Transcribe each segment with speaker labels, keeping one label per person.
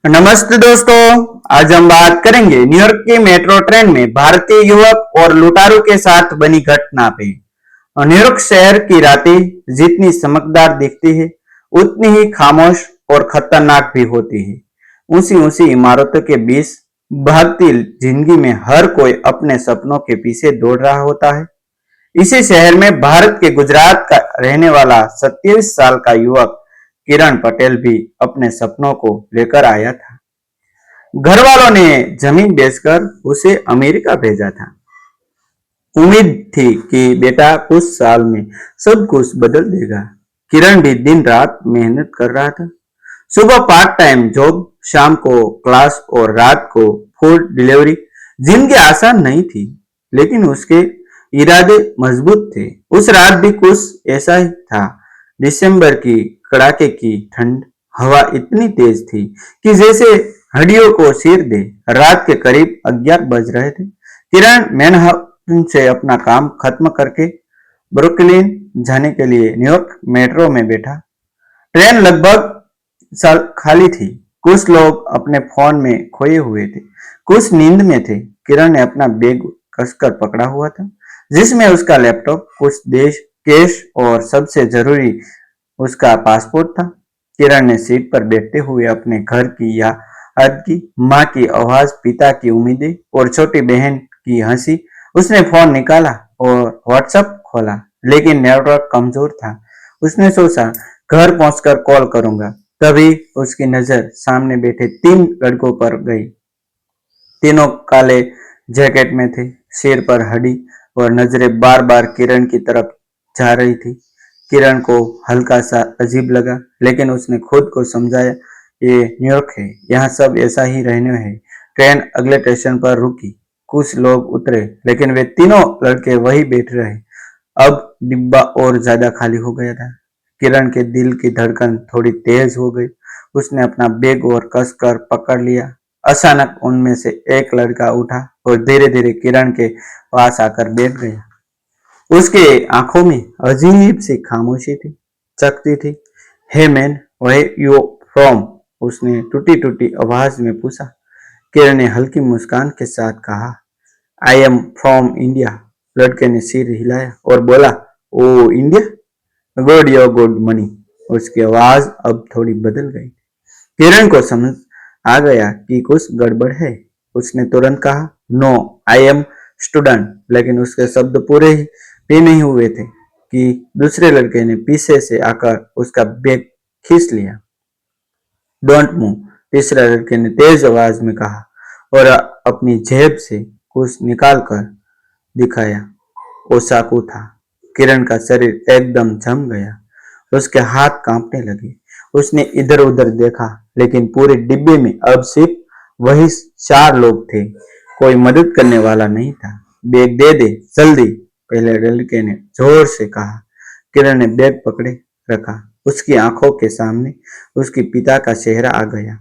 Speaker 1: नमस्ते दोस्तों। आज हम बात करेंगे न्यूयॉर्क की मेट्रो ट्रेन में भारतीय युवक और लुटारू के साथ बनी घटना पे। न्यूयॉर्क शहर की रातें जितनी चमकदार दिखती है उतनी ही खामोश और खतरनाक भी होती है। ऊंची ऊंची इमारतों के बीच भागती जिंदगी में हर कोई अपने सपनों के पीछे दौड़ रहा होता है। इसी शहर में भारत के गुजरात का रहने वाला 27 साल का युवक किरण पटेल भी अपने सपनों को लेकर आया था। घर वालों ने जमीन बेचकर उसे अमेरिका भेजा था। उम्मीद थी कि बेटा कुछ साल में सब कुछ बदल देगा। किरण भी दिन रात मेहनत कर रहा था। सुबह पार्ट टाइम जॉब, शाम को क्लास और रात को फूड डिलीवरी। जिंदगी आसान नहीं थी, लेकिन उसके इरादे मजबूत थे। उस रात भी कुछ ऐसा ही था। दिसंबर की कड़ाके की ठंड, हवा इतनी तेज थी कि जैसे हड्डियों को चीर दे। रात के करीब 11 बज रहे थे। किरण मैनहट्टन से अपना काम खत्म करके ब्रुकलिन जाने के लिए न्यूयॉर्क मेट्रो में बैठा। ट्रेन लगभग खाली थी। कुछ लोग अपने फोन में खोए हुए थे, कुछ नींद में थे। किरण ने अपना बैग कसकर पकड़ा हुआ था, जिसमें उसका लैपटॉप, कुछ देश कैश और सबसे जरूरी उसका पासपोर्ट था। किरण ने सीट पर बैठते हुए अपने घर की याद की, माँ की आवाज, पिता की उम्मीदें और छोटी बहन की हंसी। उसने फोन निकाला और व्हाट्सएप खोला, लेकिन नेटवर्क कमजोर था। उसने सोचा घर पहुंचकर कॉल करूंगा। तभी उसकी नजर सामने बैठे 3 लड़कों पर गई। तीनों काले जैकेट में थे, सिर पर हड्डी और नजरें बार बार किरण की तरफ जा रही थी। किरण को हल्का सा अजीब लगा, लेकिन उसने खुद को समझाया, ये न्यूयॉर्क है, यहाँ सब ऐसा ही रहने है। ट्रेन अगले स्टेशन पर रुकी। कुछ लोग उतरे, लेकिन वे तीनों लड़के वही बैठ रहे। अब डिब्बा और ज्यादा खाली हो गया था। किरण के दिल की धड़कन थोड़ी तेज हो गई। उसने अपना बैग और कसकर पकड़ लिया। अचानक उनमें से एक लड़का उठा और धीरे धीरे किरण के पास आकर बैठ गया। उसके आंखों में अजीब सी खामोशी थी, चकती थी। Hey man, where you from? उसने टूटी टूटी आवाज में पूछा। किरण ने हल्की मुस्कान के साथ कहा, आई एम फ्रॉम इंडिया। लड़के ने सिर हिलाया और बोला, oh India, good your good money. उसकी आवाज अब थोड़ी बदल गई। किरण को समझ आ गया कि कुछ गड़बड़ है। उसने तुरंत कहा, नो, आई एम स्टूडेंट। लेकिन उसके शब्द पूरे भी नहीं हुए थे कि दूसरे लड़के ने पीछे से आकर उसका बैग खींच लिया। डोंट मूव, तीसरे लड़के ने तेज आवाज में कहा और अपनी जेब से कुछ निकाल कर दिखाया। वो चाकू था। किरण का शरीर एकदम जम गया। उसके हाथ कांपने लगे। उसने इधर उधर देखा, लेकिन पूरे डिब्बे में अब सिर्फ वही 4 लोग थे। कोई मदद करने वाला नहीं था। बैग दे दे जल्दी, पहले लड़के ने जोर से कहा। किरण ने बैग पकड़े रखा। उसकी आंखों के सामने उसके पिता का चेहरा आ गया।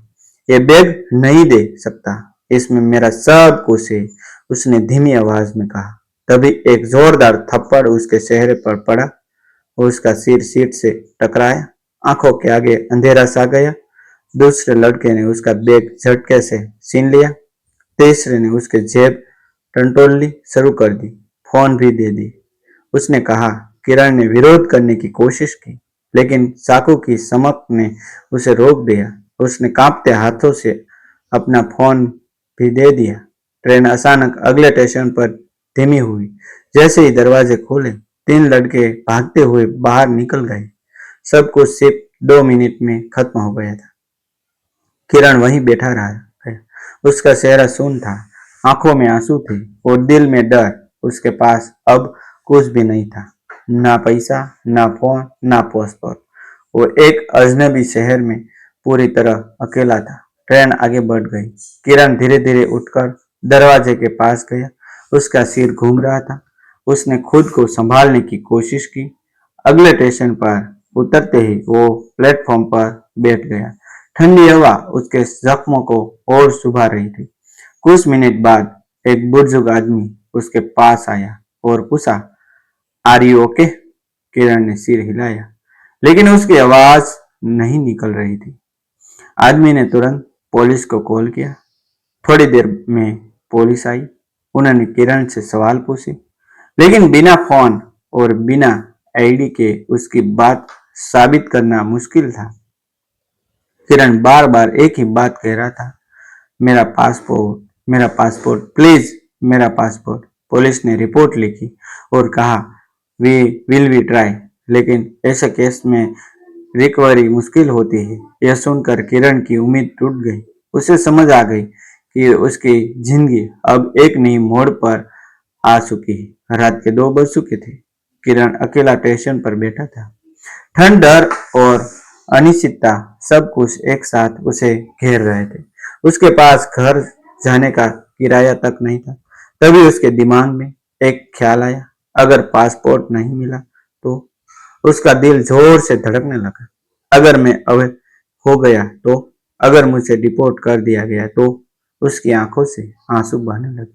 Speaker 1: ये बैग नहीं दे सकता, इसमें मेरा सब कुछ है, उसने धीमी आवाज में कहा। तभी एक जोरदार थप्पड़ उसके चेहरे पर पड़ा। उसका सिर सीट से टकराया। आंखों के आगे अंधेरा सा गया। दूसरे लड़के ने उसका बैग झटके से छीन लिया। तीसरे ने उसके जेब टंटोलनी शुरू कर दी। फोन भी दे दी, उसने कहा। किरण ने विरोध करने की कोशिश की, लेकिन चाकू की चमक ने उसे रोक दिया। उसने कांपते हाथों से अपना फोन भी दे दिया। ट्रेन अचानक अगले स्टेशन पर धीमी हुई। जैसे ही दरवाजे खुले, 3 लड़के भागते हुए बाहर निकल गए। सब कुछ सिर्फ 2 मिनट में खत्म हो गया था। किरण वहीं बैठा रहा। उसका चेहरा सुन्न था, आंखों में आंसू थे और दिल में डर। उसके पास अब कुछ भी नहीं था, ना पैसा, ना फोन, ना पासपोर्ट। वो एक अजनबी शहर में पूरी तरह अकेला था। ट्रेन आगे बढ़ गई। किरण धीरे धीरे उठकर दरवाजे के पास गया। उसका सिर घूम रहा था। उसने खुद को संभालने की कोशिश की। अगले स्टेशन पर उतरते ही वो प्लेटफॉर्म पर बैठ गया। ठंडी हवा उसके जख्मों को और सुभा रही थी। कुछ मिनट बाद एक बुजुर्ग आदमी उसके पास आया और पूछा, आर यू ओके? किरण ने सिर हिलाया, लेकिन उसकी आवाज नहीं निकल रही थी। आदमी ने तुरंत पुलिस को कॉल किया। थोड़ी देर में पुलिस आई। उन्होंने किरण से सवाल पूछे, लेकिन बिना फोन और बिना आईडी के उसकी बात साबित करना मुश्किल था। किरण बार बार एक ही बात कह रहा था, मेरा पासपोर्ट प्लीज, मेरा पासपोर्ट। पुलिस ने रिपोर्ट लिखी और कहा, वी विल बी ट्राई, लेकिन ऐसे केस में रिकवरी मुश्किल होती है। यह सुनकर किरण की उम्मीद टूट गई। उसे समझ आ गई कि उसकी जिंदगी अब एक नई मोड़ पर आ चुकी है। रात के 2 बज चुके थे। किरण अकेला स्टेशन पर बैठा था। ठंड, डर और अनिश्चितता सब कुछ एक साथ उसे घेर रहे थे। उसके पास घर जाने का किराया तक नहीं था। तभी उसके दिमाग में एक ख्याल आया, अगर पासपोर्ट नहीं मिला तो। उसका दिल जोर से धड़कने लगा। अगर मैं अवैध हो गया तो, अगर मुझे डिपोर्ट कर दिया गया तो। उसकी आंखों से आंसू बहने लगे।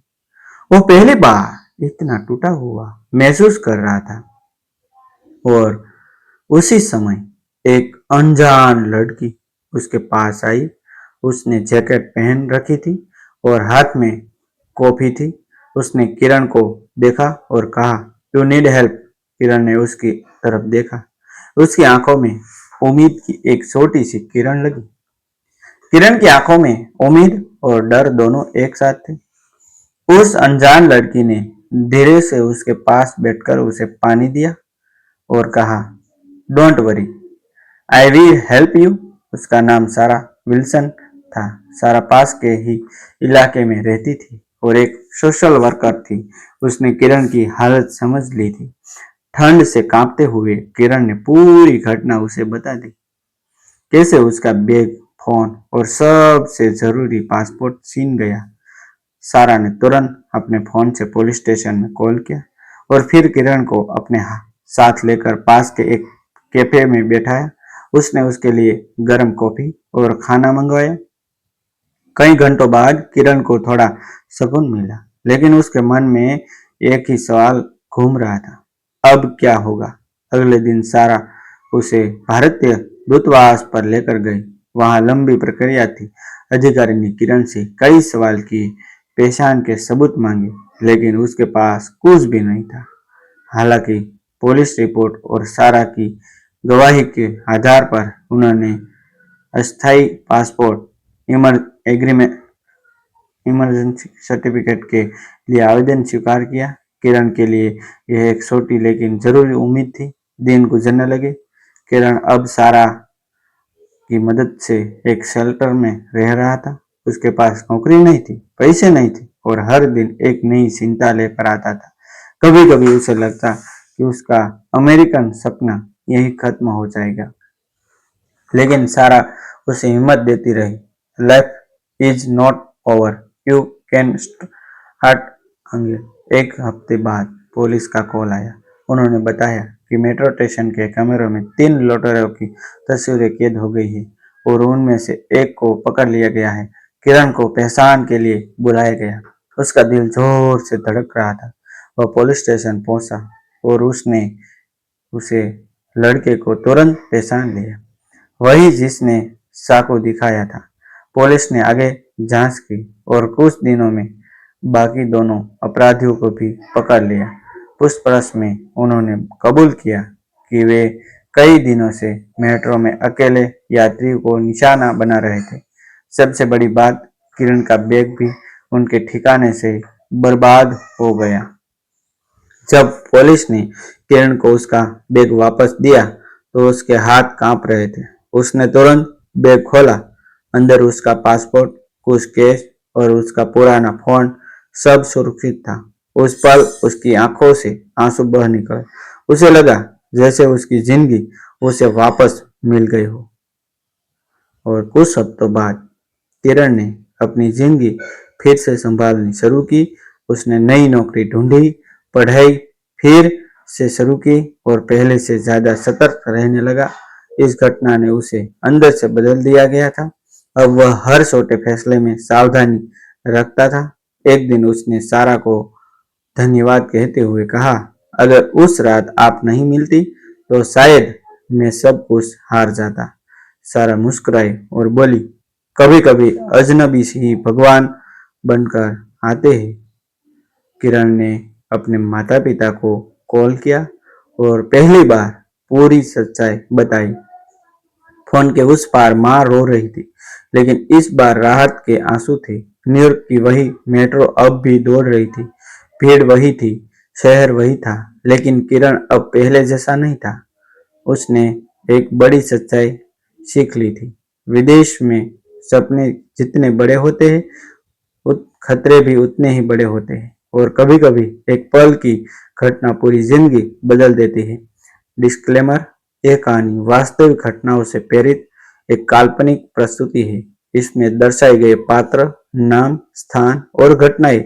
Speaker 1: वो पहली बार इतना टूटा हुआ महसूस कर रहा था। और उसी समय एक अनजान लड़की उसके पास आई। उसने जैकेट पहन रखी थी और हाथ में कॉफी थी। उसने किरण को देखा और कहा, यू नीड हेल्प। किरण ने उसकी तरफ देखा। उसकी आंखों में उम्मीद की एक छोटी सी किरण लगी। किरण की आंखों में उम्मीद और डर दोनों एक साथ थे। उस अनजान लड़की ने धीरे से उसके पास बैठकर उसे पानी दिया और कहा, don't worry, I will help you. उसका नाम सारा विल्सन था। सारा पास के ही इलाके में रहती थी और एक सोशल वर्कर थी। उसने किरण की हालत समझ ली थी। ठंड से कांपते हुए किरण ने पूरी घटना उसे बता दी। कैसे उसका बैग, फोन और सबसे जरूरी पासपोर्ट छीन गया। सारा ने तुरंत अपने फोन से पुलिस स्टेशन में कॉल किया और फिर किरण को अपने साथ लेकर पास के एक कैफे में बैठाया। उसने उसके लिए गर्म कॉफी और खाना मंगवाया। कई घंटों बाद किरण को थोड़ा सुकून मिला, लेकिन उसके मन में एक ही सवाल घूम रहा था, अब क्या होगा। अगले दिन सारा उसे भारतीय दूतावास पर लेकर गई। वहां लंबी प्रक्रिया थी। अधिकारी ने किरण से कई सवाल किए, पहचान के सबूत मांगे, लेकिन उसके पास कुछ भी नहीं था। हालांकि पुलिस रिपोर्ट और सारा की गवाही के आधार पर उन्होंने अस्थायी पासपोर्ट एग्रीमेंट इमरजेंसी सर्टिफिकेट के लिए आवेदन स्वीकार किया। किरण के लिए यह एक छोटी लेकिन जरूरी उम्मीद थी। दिन गुजरने लगे। किरण अब सारा की मदद से एक शेल्टर में रह रहा था। उसके पास नौकरी नहीं थी, पैसे नहीं थे और हर दिन एक नई चिंता लेकर आता था। कभी कभी उसे लगता कि उसका अमेरिकन सपना यही खत्म हो जाएगा, लेकिन सारा उसे हिम्मत देती रही। Life is not over, you can start again. एक हफ्ते बाद पुलिस का कॉल आया। उन्होंने बताया कि मेट्रो स्टेशन के कैमरों में 3 लुटेरों की तस्वीरें कैद हो गई है और उनमें से एक को पकड़ लिया गया है। किरण को पहचान के लिए बुलाया गया। उसका दिल जोर से धड़क रहा था। वह पुलिस स्टेशन पहुंचा और उसने उसे लड़के को तुरंत पहचान लिया, वही जिसने चाकू दिखाया था। पुलिस ने आगे जांच की और कुछ दिनों में बाकी दोनों अपराधियों को भी पकड़ लिया। पूछपरछ में उन्होंने कबूल किया कि वे कई दिनों से मेट्रो में अकेले यात्रियों को निशाना बना रहे थे। सबसे बड़ी बात, किरण का बैग भी उनके ठिकाने से बर्बाद हो गया। जब पुलिस ने किरण को उसका बैग वापस दिया तो उसके हाथ कांप रहे थे। उसने तुरंत बैग खोला। अंदर उसका पासपोर्ट, कुछ कैश और उसका पुराना फोन, सब सुरक्षित था। उस पल उसकी आंखों से आंसू बह निकले। उसे लगा जैसे उसकी जिंदगी उसे वापस मिल गई हो। और कुछ हफ्तों बाद किरण ने अपनी जिंदगी फिर से संभालनी शुरू की। उसने नई नौकरी ढूंढी, पढ़ाई फिर से शुरू की और पहले से ज्यादा सतर्क रहने लगा। इस घटना ने उसे अंदर से बदल दिया गया था। अब वह हर छोटे फैसले में सावधानी रखता था। एक दिन उसने सारा को धन्यवाद कहते हुए कहा, अगर उस रात आप नहीं मिलती तो शायद मैं सब कुछ हार जाता। सारा मुस्कुराई और बोली, कभी कभी अजनबी से ही भगवान बनकर आते हैं। किरण ने अपने माता पिता को कॉल किया और पहली बार पूरी सच्चाई बताई। फोन के उस पार माँ रो रही थी, लेकिन इस बार राहत के आंसू थे। न्यूयॉर्क की वही मेट्रो अब भी दौड़ रही थी, भीड़ वही थी, शहर वही था, लेकिन किरण अब पहले जैसा नहीं था। उसने एक बड़ी सच्चाई सीख ली थी। विदेश में सपने जितने बड़े होते हैं, खतरे भी उतने ही बड़े होते हैं, और कभी कभी एक पल की घटना पूरी जिंदगी बदल देती है। डिस्क्लेमर: यह कहानी वास्तविक घटनाओं से प्रेरित एक काल्पनिक प्रस्तुति है। इसमें दर्शाए गए पात्र, नाम, स्थान और घटनाएं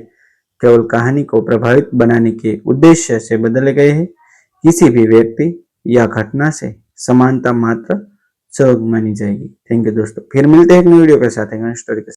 Speaker 1: केवल कहानी को प्रभावित बनाने के उद्देश्य से बदले गए हैं। किसी भी व्यक्ति या घटना से समानता मात्र सहयोग मानी जाएगी। थैंक यू दोस्तों, फिर मिलते हैं एक नई वीडियो के साथ, एक नई स्टोरी के साथ।